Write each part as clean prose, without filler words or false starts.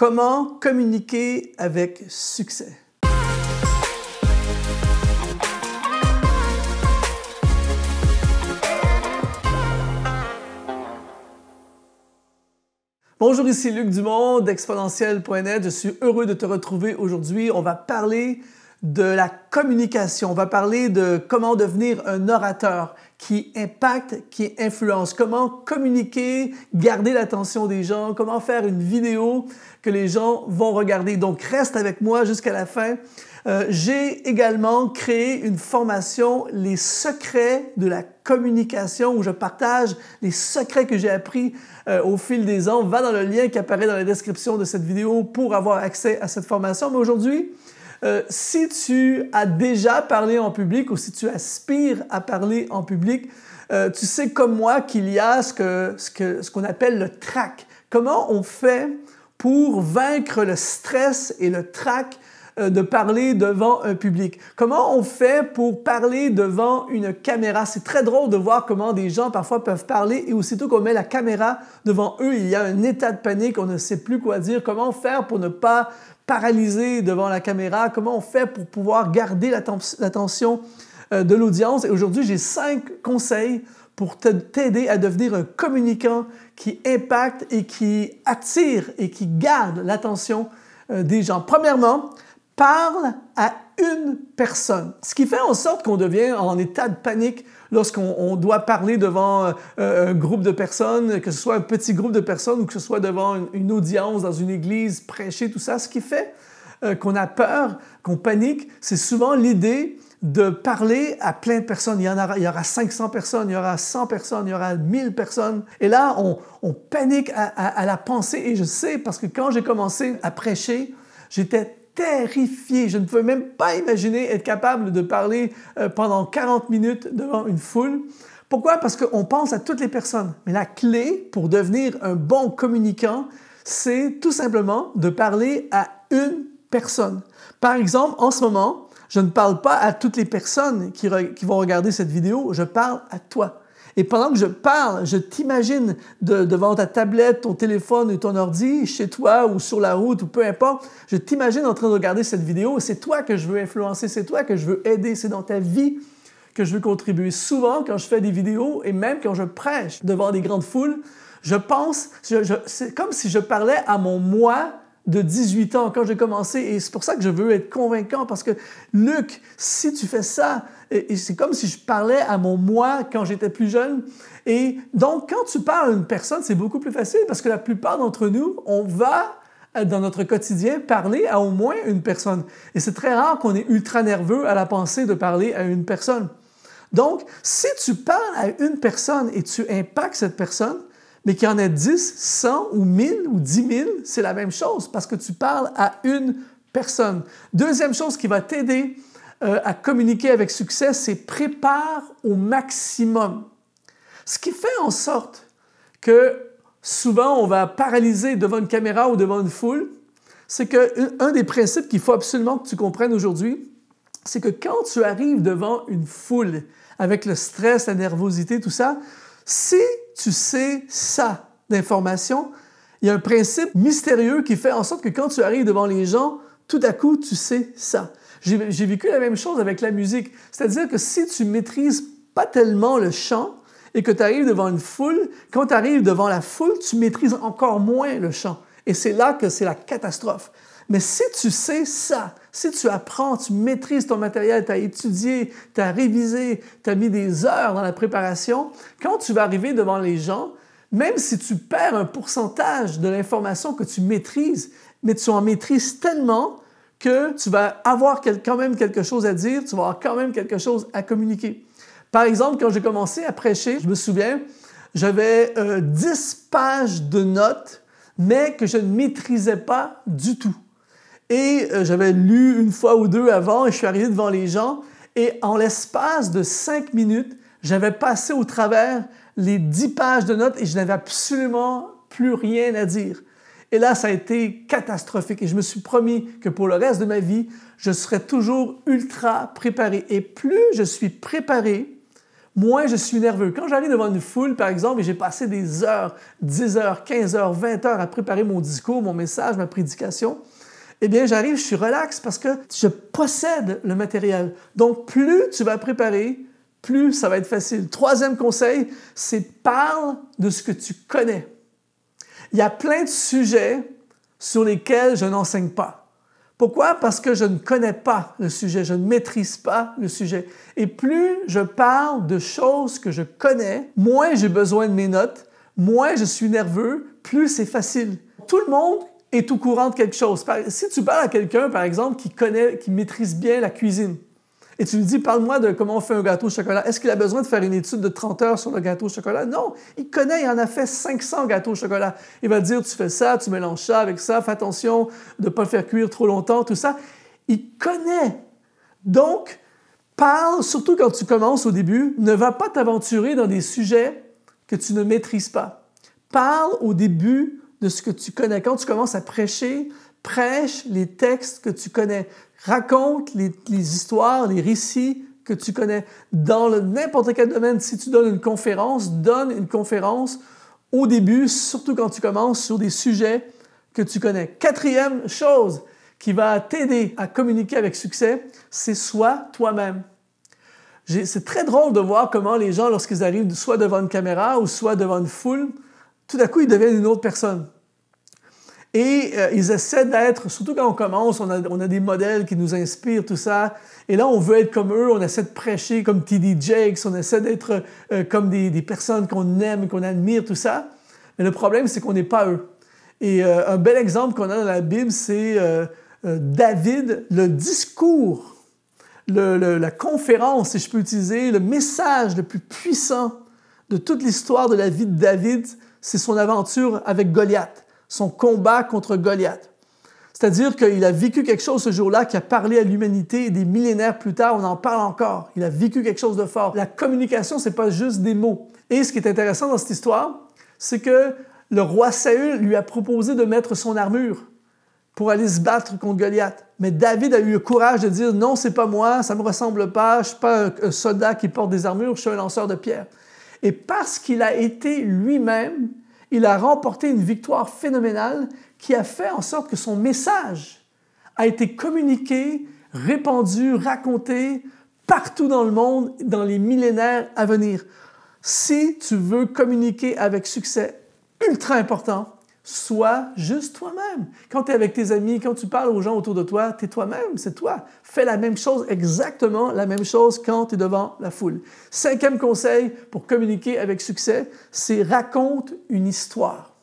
Comment communiquer avec succès? Bonjour, ici Luc Dumont d'Exponentiel.net. Je suis heureux de te retrouver aujourd'hui. On va parler de la communication. On va parler de comment devenir un orateur qui impacte, qui influence. Comment communiquer, garder l'attention des gens, comment faire une vidéo que les gens vont regarder. Donc, reste avec moi jusqu'à la fin. J'ai également créé une formation, les secrets de la communication, où je partage les secrets que j'ai appris au fil des ans. Va dans le lien qui apparaît dans la description de cette vidéo pour avoir accès à cette formation. Mais aujourd'hui, si tu as déjà parlé en public ou si tu aspires à parler en public, tu sais comme moi qu'il y a ce qu'on appelle le trac. Comment on fait pour vaincre le stress et le trac de parler devant un public? Comment on fait pour parler devant une caméra? C'est très drôle de voir comment des gens parfois peuvent parler et aussitôt qu'on met la caméra devant eux, il y a un état de panique, on ne sait plus quoi dire. Comment faire pour ne pas paralyser devant la caméra? Comment on fait pour pouvoir garder l'attention de l'audience? Et aujourd'hui, j'ai 5 conseils pour t'aider à devenir un communicant qui impacte et qui attire et qui garde l'attention des gens. Premièrement, parle à une personne. Ce qui fait en sorte qu'on devient en état de panique lorsqu'on doit parler devant un groupe de personnes, que ce soit un petit groupe de personnes ou que ce soit devant une audience dans une église, prêcher, tout ça. Ce qui fait qu'on a peur, qu'on panique, c'est souvent l'idée de parler à plein de personnes. Il y aura 500 personnes, il y aura 100 personnes, il y aura 1000 personnes. Et là, on panique à la pensée. Et je sais, parce que quand j'ai commencé à prêcher, j'étais terrifié. Je ne pouvais même pas imaginer être capable de parler pendant 40 minutes devant une foule. Pourquoi? Parce qu'on pense à toutes les personnes. Mais la clé pour devenir un bon communicant, c'est tout simplement de parler à une personne. Par exemple, en ce moment, je ne parle pas à toutes les personnes qui vont regarder cette vidéo, je parle à toi. Et pendant que je parle, je t'imagine devant ta tablette, ton téléphone ou ton ordi, chez toi ou sur la route ou peu importe, je t'imagine en train de regarder cette vidéo. C'est toi que je veux influencer, c'est toi que je veux aider, c'est dans ta vie que je veux contribuer. Souvent, quand je fais des vidéos et même quand je prêche devant des grandes foules, je pense, c'est comme si je parlais à mon moi de 18 ans quand j'ai commencé. Et c'est pour ça que je veux être convaincant, parce que Luc, si tu fais ça, et c'est comme si je parlais à mon moi quand j'étais plus jeune. Et donc, quand tu parles à une personne, c'est beaucoup plus facile parce que la plupart d'entre nous, on va, dans notre quotidien, parler à au moins une personne. Et c'est très rare qu'on est ultra nerveux à la pensée de parler à une personne. Donc, si tu parles à une personne et tu impactes cette personne, mais qu'il y en ait 10, 100 ou 1000 ou 10 000, c'est la même chose parce que tu parles à une personne. Deuxième chose qui va t'aider à communiquer avec succès, c'est prépare au maximum. Ce qui fait en sorte que souvent on va paralyser devant une caméra ou devant une foule, c'est qu'un des principes qu'il faut absolument que tu comprennes aujourd'hui, c'est que quand tu arrives devant une foule avec le stress, la nervosité, tout ça, si tu sais ça d'information, il y a un principe mystérieux qui fait en sorte que quand tu arrives devant les gens, tout à coup, tu sais ça. J'ai vécu la même chose avec la musique. C'est-à-dire que si tu ne maîtrises pas tellement le chant et que tu arrives devant une foule, quand tu arrives devant la foule, tu maîtrises encore moins le chant. Et c'est là que c'est la catastrophe. Mais si tu sais ça, si tu apprends, tu maîtrises ton matériel, tu as étudié, tu as révisé, tu as mis des heures dans la préparation, quand tu vas arriver devant les gens, même si tu perds un pourcentage de l'information que tu maîtrises, mais tu en maîtrises tellement que tu vas avoir quand même quelque chose à dire, tu vas avoir quand même quelque chose à communiquer. Par exemple, quand j'ai commencé à prêcher, je me souviens, j'avais 10 pages de notes, mais que je ne maîtrisais pas du tout. Et j'avais lu une fois ou deux avant et je suis arrivé devant les gens et en l'espace de 5 minutes, j'avais passé au travers les 10 pages de notes et je n'avais absolument plus rien à dire. Et là, ça a été catastrophique et je me suis promis que pour le reste de ma vie, je serais toujours ultra préparé. Et plus je suis préparé, moins je suis nerveux. Quand j'arrive devant une foule, par exemple, et j'ai passé des heures, 10 heures, 15 heures, 20 heures à préparer mon discours, mon message, ma prédication, eh bien, j'arrive, je suis relax parce que je possède le matériel. Donc, plus tu vas préparer, plus ça va être facile. Troisième conseil, c'est parle de ce que tu connais. Il y a plein de sujets sur lesquels je n'enseigne pas. Pourquoi? Parce que je ne connais pas le sujet, je ne maîtrise pas le sujet. Et plus je parle de choses que je connais, moins j'ai besoin de mes notes, moins je suis nerveux, plus c'est facile. Tout le monde est au courant de quelque chose. Si tu parles à quelqu'un, par exemple, qui maîtrise bien la cuisine, et tu lui dis, parle-moi de comment on fait un gâteau au chocolat. Est-ce qu'il a besoin de faire une étude de 30 heures sur le gâteau au chocolat? Non, il connaît, il en a fait 500 gâteaux au chocolat. Il va te dire, tu fais ça, tu mélanges ça avec ça, fais attention de ne pas le faire cuire trop longtemps, tout ça. Il connaît. Donc, parle, surtout quand tu commences au début, ne va pas t'aventurer dans des sujets que tu ne maîtrises pas. Parle au début de ce que tu connais. Quand tu commences à prêcher, prêche les textes que tu connais. Raconte les histoires, les récits que tu connais. Dans n'importe quel domaine, si tu donnes une conférence, donne une conférence au début, surtout quand tu commences, sur des sujets que tu connais. Quatrième chose qui va t'aider à communiquer avec succès, c'est sois toi-même. C'est très drôle de voir comment les gens, lorsqu'ils arrivent soit devant une caméra ou soit devant une foule, tout à coup, ils deviennent une autre personne. Et ils essaient d'être, surtout quand on commence, on a des modèles qui nous inspirent, tout ça. Et là, on veut être comme eux, on essaie de prêcher comme T.D. Jakes, on essaie d'être comme des personnes qu'on aime, qu'on admire, tout ça. Mais le problème, c'est qu'on n'est pas eux. Et un bel exemple qu'on a dans la Bible, c'est David, le discours, la conférence, si je peux utiliser, le message le plus puissant de toute l'histoire de la vie de David, c'est son aventure avec Goliath. Son combat contre Goliath. C'est-à-dire qu'il a vécu quelque chose ce jour-là qui a parlé à l'humanité et des millénaires plus tard, on en parle encore. Il a vécu quelque chose de fort. La communication, c'est pas juste des mots. Et ce qui est intéressant dans cette histoire, c'est que le roi Saül lui a proposé de mettre son armure pour aller se battre contre Goliath. Mais David a eu le courage de dire « Non, c'est pas moi, ça me ressemble pas, je suis pas un soldat qui porte des armures, je suis un lanceur de pierres. » Et parce qu'il a été lui-même, il a remporté une victoire phénoménale qui a fait en sorte que son message a été communiqué, répandu, raconté partout dans le monde dans les millénaires à venir. Si tu veux communiquer avec succès, ultra important, sois juste toi-même. Quand tu es avec tes amis, quand tu parles aux gens autour de toi, tu es toi-même, c'est toi. Fais la même chose, exactement la même chose quand tu es devant la foule. Cinquième conseil pour communiquer avec succès, c'est raconte une histoire.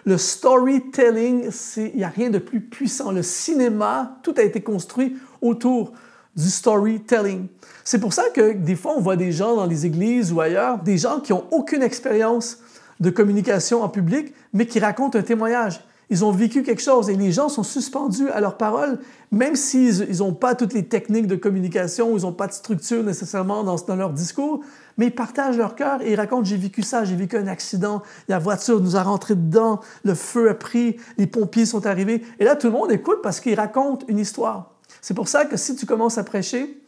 Le storytelling, il n'y a rien de plus puissant. Le cinéma, tout a été construit autour du storytelling. C'est pour ça que des fois, on voit des gens dans les églises ou ailleurs, des gens qui n'ont aucune expérience de communication en public, mais qui racontent un témoignage. Ils ont vécu quelque chose et les gens sont suspendus à leurs paroles, même s'ils n'ont pas toutes les techniques de communication, ils n'ont pas de structure nécessairement dans leur discours, mais ils partagent leur cœur et ils racontent « j'ai vécu ça, j'ai vécu un accident, la voiture nous a rentré dedans, le feu a pris, les pompiers sont arrivés. » Et là, tout le monde écoute parce qu'ils racontent une histoire. C'est pour ça que si tu commences à prêcher,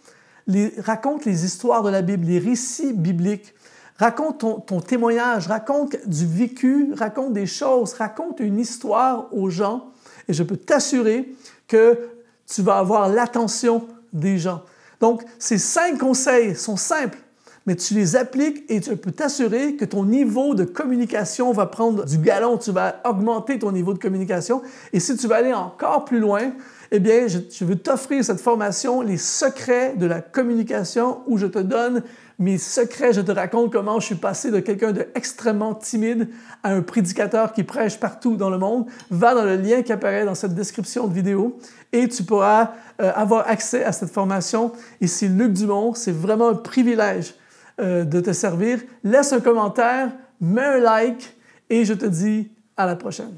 raconte les histoires de la Bible, les récits bibliques. Raconte ton témoignage, raconte du vécu, raconte des choses, raconte une histoire aux gens et je peux t'assurer que tu vas avoir l'attention des gens. Donc, ces 5 conseils sont simples, mais tu les appliques et tu peux t'assurer que ton niveau de communication va prendre du galon, tu vas augmenter ton niveau de communication et si tu veux aller encore plus loin, eh bien, je veux t'offrir cette formation, les secrets de la communication où je te donne mes secrets, je te raconte comment je suis passé de quelqu'un d'extrêmement timide à un prédicateur qui prêche partout dans le monde. Va dans le lien qui apparaît dans cette description de vidéo et tu pourras avoir accès à cette formation. Ici Luc Dumont, c'est vraiment un privilège de te servir. Laisse un commentaire, mets un like et je te dis à la prochaine.